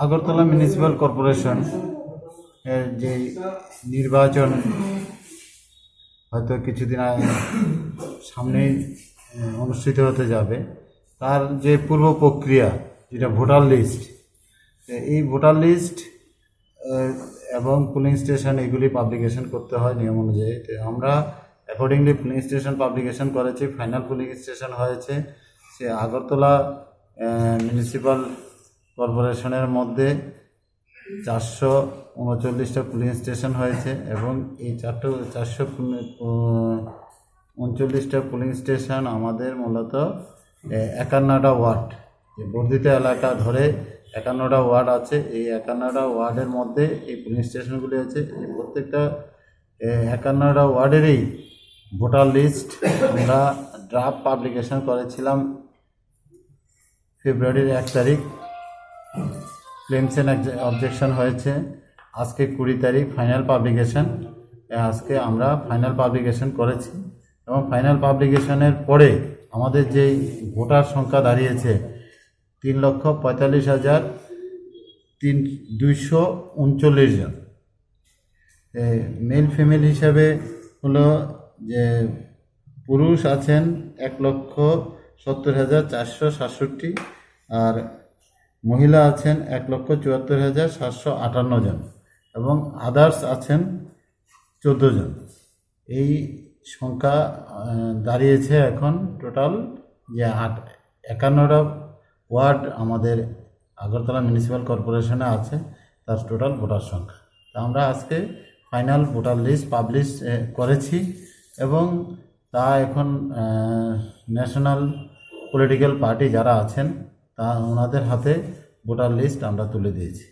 Agartala municipal corporation এর যে নির্বাচন হয়তো কিছুদিন সামনেই অনুষ্ঠিত হতে যাবে, তার যে পূর্ব প্রক্রিয়া যেটা ভোটার লিস্ট, এই ভোটার লিস্ট এবং পুলিং স্টেশন এগুলি পাবলিকেশন করতে হয় নিয়ম অনুযায়ী। আমরা অ্যাকর্ডিংলি পুলিং স্টেশন পাবলিকেশন করেছি। ফাইনাল পুলিং স্টেশন হয়েছে সে আগরতলা মিউনিসিপ্যাল কর্পোরেশনের মধ্যে 439টা পুলিং স্টেশন হয়েছে এবং এই 439টা পুলিং স্টেশন আমাদের মূলত 51টা ওয়ার্ড, যে বর্ধিত এলাকা ধরে 51টা ওয়ার্ড আছে। এই 51টা ওয়ার্ডের মধ্যে এই পুলিং স্টেশনগুলি আছে। এই প্রত্যেকটা 51টা ওয়ার্ডেরই ভোটার লিস্ট আমরা ড্রাফট পাবলিকেশন করেছিলাম ফেব্রুয়ারির 1 তারিখ। ক্লেমস এন্ড অবজেকশন হয়েছে আজকে 20 তারিখ ফাইনাল পাবলিকেশন। আজকে আমরা ফাইনাল পাবলিকেশন করেছি এবং ফাইনাল পাবলিকেশনের পরে আমাদের যেই ভোটার সংখ্যা দাঁড়িয়েছে 3,45,239 জন। মেল ফিমেল হিসাবে হলো যে পুরুষ আছেন 1,70,467 আর মহিলা আছেন 1,74,758 জন এবং আদার্স আছেন 14 জন। এই সংখ্যা দাঁড়িয়েছে এখন টোটাল যে 51টা ওয়ার্ড আমাদের আগরতলা মিউনিসিপ্যাল কর্পোরেশনে আছে, তার টোটাল ভোটার সংখ্যা। তা আমরা আজকে ফাইনাল ভোটার লিস্ট পাবলিশ করেছি এবং তা এখন ন্যাশনাল পলিটিক্যাল পার্টি যারা আছেন তা ওনাদের হাতে ভোটার লিস্ট আমরা তুলে দিয়েছি।